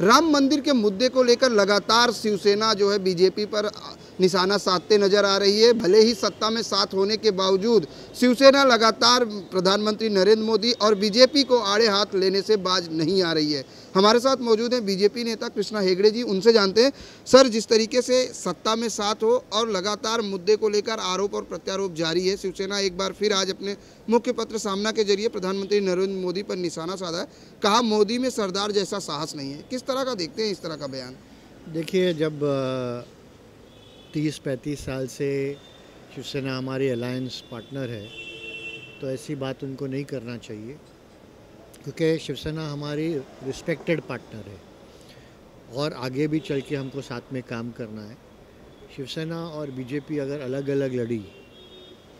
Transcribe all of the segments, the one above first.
राम मंदिर के मुद्दे को लेकर लगातार शिवसेना जो है बीजेपी पर निशाना साधते नजर आ रही है। भले ही सत्ता में साथ होने के बावजूद शिवसेना लगातार प्रधानमंत्री नरेंद्र मोदी और बीजेपी को आड़े हाथ लेने से बाज नहीं आ रही है। हमारे साथ मौजूद हैं बीजेपी नेता कृष्णा हेगड़े जी, उनसे जानते हैं सर, जिस तरीके से सत्ता में साथ हो और लगातार मुद्दे को लेकर आरोप और प्रत्यारोप जारी है, शिवसेना एक बार फिर आज अपने मुख्य पत्र सामना के जरिए प्रधानमंत्री नरेंद्र मोदी पर निशाना साधा है। कहा मोदी में सरदार जैसा साहस नहीं है। किस तरह का देखते हैं इस तरह का बयान? देखिए, जब 30-35 साल से शिवसेना हमारी अलायंस पार्टनर है तो ऐसी बात उनको नहीं करना चाहिए, क्योंकि शिवसेना हमारी रिस्पेक्टेड पार्टनर है और आगे भी चल के हमको साथ में काम करना है। शिवसेना और बीजेपी अगर अलग अलग लड़ी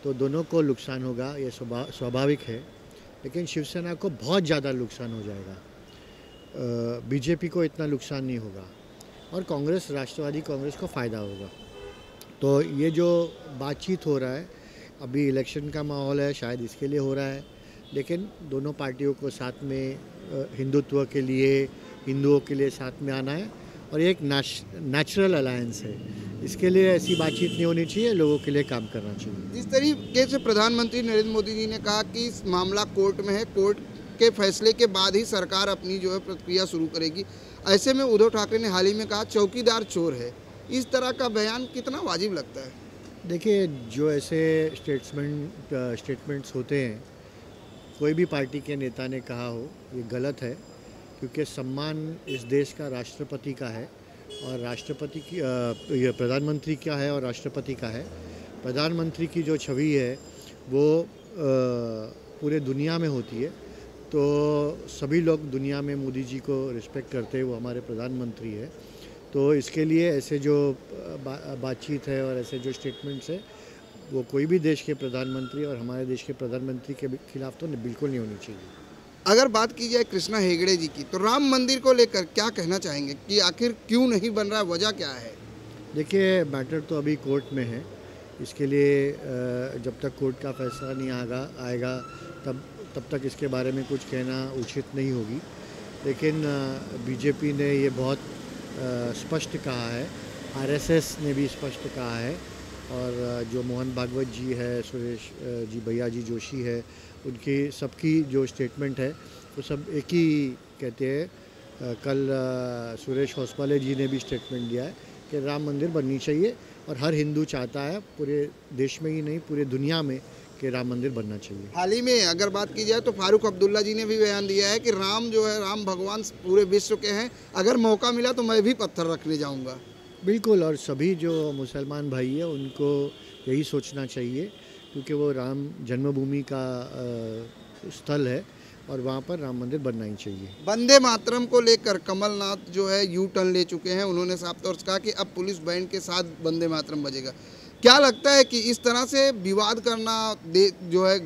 तो दोनों को नुकसान होगा, ये स्वाभाविक है, लेकिन शिवसेना को बहुत ज़्यादा नुकसान हो जाएगा। बीजेपी को इतना नुकसान नहीं होगा और कांग्रेस, राष्ट्रवादी कांग्रेस को फ़ायदा होगा। तो ये जो बातचीत हो रहा है, अभी इलेक्शन का माहौल है, शायद इसके लिए हो रहा है, लेकिन दोनों पार्टियों को साथ में हिंदुत्व के लिए, हिंदुओं के लिए साथ में आना है और ये एक नेचुरल अलायंस है। इसके लिए ऐसी बातचीत नहीं होनी चाहिए, लोगों के लिए काम करना चाहिए। जिस तरीके से प्रधानमंत्री नरेंद्र मोदी जी ने कहा कि इस मामला कोर्ट में है, कोर्ट के फैसले के बाद ही सरकार अपनी जो है प्रक्रिया शुरू करेगी, ऐसे में उद्धव ठाकरे ने हाल ही में कहा चौकीदार चोर है। इस तरह का बयान कितना वाजिब लगता है? देखिए, जो ऐसे स्टेटमेंट्स होते हैं, कोई भी पार्टी के नेता ने कहा हो, ये गलत है, क्योंकि सम्मान इस देश का राष्ट्रपति का है और राष्ट्रपति की प्रधानमंत्री का है और राष्ट्रपति का है। प्रधानमंत्री की जो छवि है वो पूरे दुनिया में होती है, तो सभी लोग दुनिया में मोदी जी को रिस्पेक्ट करते हैं, वो हमारे प्रधानमंत्री है। तो इसके लिए ऐसे जो बातचीत है और ऐसे जो स्टेटमेंट्स है, वो कोई भी देश के प्रधानमंत्री और हमारे देश के प्रधानमंत्री के खिलाफ तो बिल्कुल नहीं होनी चाहिए। अगर बात की जाए कृष्णा हेगड़े जी की, तो राम मंदिर को लेकर क्या कहना चाहेंगे कि आखिर क्यों नहीं बन रहा, वजह क्या है? देखिए, मैटर तो अभी कोर्ट में है। इसके लिए जब तक कोर्ट का फैसला नहीं आएगा तब तक इसके बारे में कुछ कहना उचित नहीं होगी। लेकिन बीजेपी ने ये बहुत स्पष्ट कहा है, आरएसएस ने भी स्पष्ट कहा है, और जो मोहन भागवत जी है, सुरेश जी, भैया जी जोशी है, उनकी सबकी जो स्टेटमेंट है वो सब एक ही कहते हैं। कल सुरेश होसपाले जी ने भी स्टेटमेंट दिया है कि राम मंदिर बननी चाहिए और हर हिंदू चाहता है, पूरे देश में ही नहीं पूरे दुनिया में, कि राम मंदिर बनना चाहिए। हाल ही में अगर बात की जाए तो फारूक अब्दुल्ला जी ने भी बयान दिया है कि राम जो है, राम भगवान पूरे विश्व के हैं, अगर मौका मिला तो मैं भी पत्थर रखने जाऊंगा। बिल्कुल, और सभी जो मुसलमान भाई है उनको यही सोचना चाहिए, क्योंकि वो राम जन्मभूमि का स्थल है और वहाँ पर राम मंदिर बनना ही चाहिए। वंदे मातरम को लेकर कमलनाथ जो है यू टर्न ले चुके हैं। उन्होंने साफ तौर से कहा कि अब पुलिस बैंड के साथ वंदे मातरम बजेगा। क्या लगता है कि इस तरह से विवाद करना जो है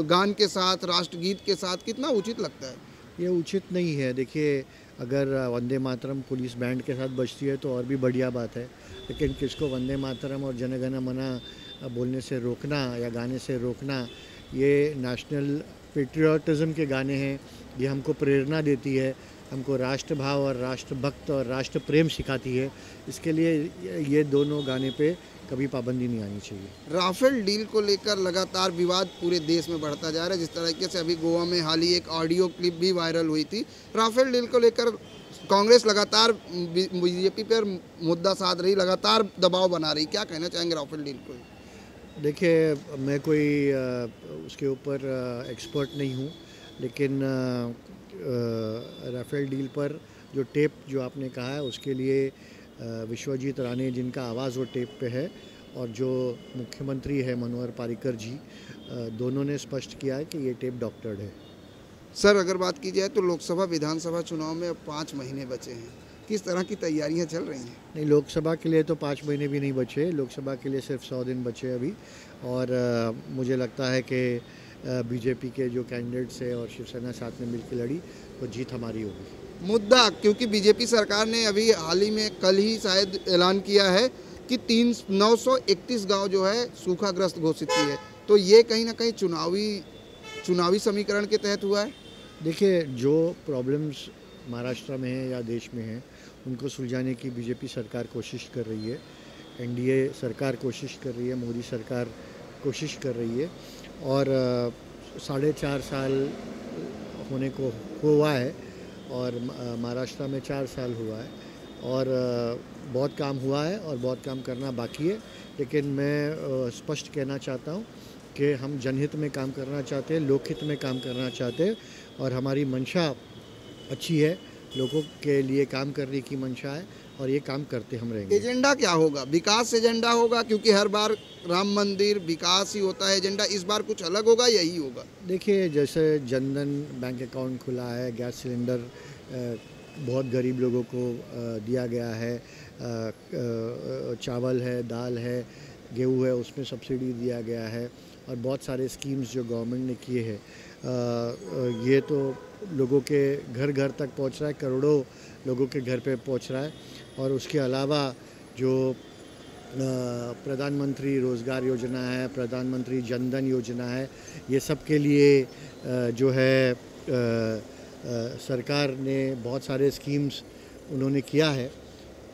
गान के साथ, राष्ट्रगीत के साथ, कितना उचित लगता है? ये उचित नहीं है। देखिए, अगर वंदे मातरम पुलिस बैंड के साथ बजती है तो और भी बढ़िया बात है, लेकिन किसको वंदे मातरम और जनगण मन बोलने से रोकना या गाने से रोकना, ये नेशनल पेट्रियाटिज़म के गाने हैं। ये हमको प्रेरणा देती है, हमको राष्ट्रभाव और राष्ट्रभक्त और राष्ट्र प्रेम सिखाती है। इसके लिए ये दोनों गाने पे कभी पाबंदी नहीं आनी चाहिए। राफेल डील को लेकर लगातार विवाद पूरे देश में बढ़ता जा रहा है। जिस तरीके से अभी गोवा में हाल ही एक ऑडियो क्लिप भी वायरल हुई थी। राफेल डील को लेकर कांग्रेस लगातार बीजेपी पर मुद्दा साध रही, लगातार दबाव बना रही। क्या कहना चाहेंगे राफेल डील को? देखिए, मैं कोई उसके ऊपर एक्सपर्ट नहीं हूँ, लेकिन राफेल डील पर जो टेप जो आपने कहा है, उसके लिए विश्वजीत राणे जिनका आवाज़ वो टेप पे है, और जो मुख्यमंत्री है मनोहर पर्रिकर जी, दोनों ने स्पष्ट किया है कि ये टेप डॉक्टर्ड है। सर, अगर बात की जाए तो लोकसभा विधानसभा चुनाव में अब 5 महीने बचे हैं, किस तरह की तैयारियां चल रही हैं? नहीं, लोकसभा के लिए तो 5 महीने भी नहीं बचे, लोकसभा के लिए सिर्फ 100 दिन बचे अभी, और मुझे लगता है कि बीजेपी के जो कैंडिडेट्स है और शिवसेना साथ में मिलकर लड़ी तो जीत हमारी होगी। मुद्दा, क्योंकि बीजेपी सरकार ने अभी हाल ही में कल ही शायद ऐलान किया है कि 931 गांव जो है सूखाग्रस्त घोषित किए है, तो ये कहीं ना कहीं चुनावी समीकरण के तहत हुआ है। देखिए, जो प्रॉब्लम्स महाराष्ट्र में हैं या देश में हैं, उनको सुलझाने की बीजेपी सरकार कोशिश कर रही है, एनडीए सरकार कोशिश कर रही है, मोदी सरकार कोशिश कर रही है। और 4.5 साल होने को हुआ है और महाराष्ट्र में 4 साल हुआ है और बहुत काम हुआ है और बहुत काम करना बाकी है। लेकिन मैं स्पष्ट कहना चाहता हूँ कि हम जनहित में काम करना चाहते हैं, लोकहित में काम करना चाहते हैं और हमारी मंशा अच्छी है, लोगों के लिए काम करने की मंशा है और ये काम करते हम रहेंगे। एजेंडा क्या होगा? विकास एजेंडा होगा, क्योंकि हर बार राम मंदिर विकास ही होता है एजेंडा, इस बार कुछ अलग होगा, यही होगा? देखिए, जैसे जनधन बैंक अकाउंट खुला है, गैस सिलेंडर बहुत गरीब लोगों को दिया गया है, चावल है, दाल है, गेहूँ है, उसमें सब्सिडी दिया गया है और बहुत सारे स्कीम्स जो गवर्नमेंट ने किए हैं, ये तो लोगों के घर घर तक पहुंच रहा है, करोड़ों लोगों के घर पे पहुंच रहा है। और उसके अलावा जो प्रधानमंत्री रोज़गार योजना है, प्रधानमंत्री जनधन योजना है, ये सब के लिए जो है सरकार ने बहुत सारे स्कीम्स उन्होंने किया है।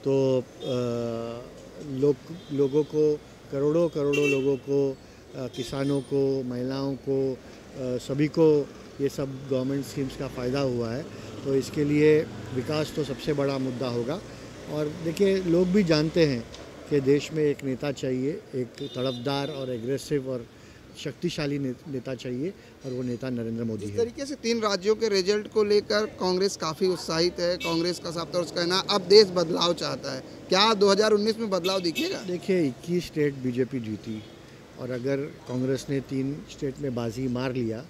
तो लोगों को करोड़ों लोगों को, किसानों को, महिलाओं को, सभी को ये सब गवर्नमेंट स्कीम्स का फ़ायदा हुआ है। तो इसके लिए विकास तो सबसे बड़ा मुद्दा होगा। और देखिए, लोग भी जानते हैं कि देश में एक नेता चाहिए, एक तड़फदार और एग्रेसिव और शक्तिशाली नेता चाहिए और वो नेता नरेंद्र मोदी है। इस तरीके से 3 राज्यों के रिजल्ट को लेकर कांग्रेस काफ़ी उत्साहित है। कांग्रेस का साफ तौर से कहना अब देश बदलाव चाहता है। क्या 2019 में बदलाव दिखेगा? देखिए, 21 स्टेट बीजेपी जीती और अगर कांग्रेस ने 3 स्टेट में बाजी मार लिया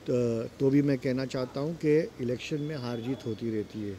तो भी मैं कहना चाहता हूँ कि इलेक्शन में हार जीत होती रहती है।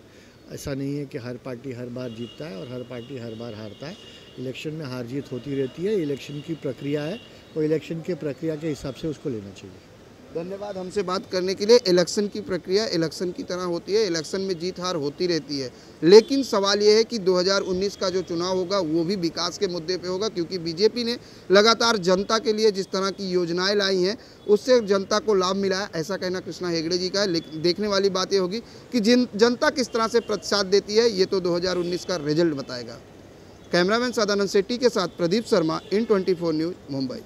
ऐसा नहीं है कि हर पार्टी हर बार जीतता है और हर पार्टी हर बार हारता है। इलेक्शन में हार जीत होती रहती है, इलेक्शन की प्रक्रिया है, तो इलेक्शन के प्रक्रिया के हिसाब से उसको लेना चाहिए। धन्यवाद हमसे बात करने के लिए। इलेक्शन की प्रक्रिया इलेक्शन की तरह होती है, इलेक्शन में जीत हार होती रहती है, लेकिन सवाल ये है कि 2019 का जो चुनाव होगा वो भी विकास के मुद्दे पे होगा, क्योंकि बीजेपी ने लगातार जनता के लिए जिस तरह की योजनाएं लाई हैं उससे जनता को लाभ मिला है, ऐसा कहना कृष्णा हेगड़े जी का है। लेकिन देखने वाली बात ये होगी कि जनता किस तरह से प्रतिसाद देती है, ये तो 2019 का रिजल्ट बताएगा। कैमरामैन सदानंद शेट्टी के साथ प्रदीप शर्मा, IN24 न्यूज़, मुंबई।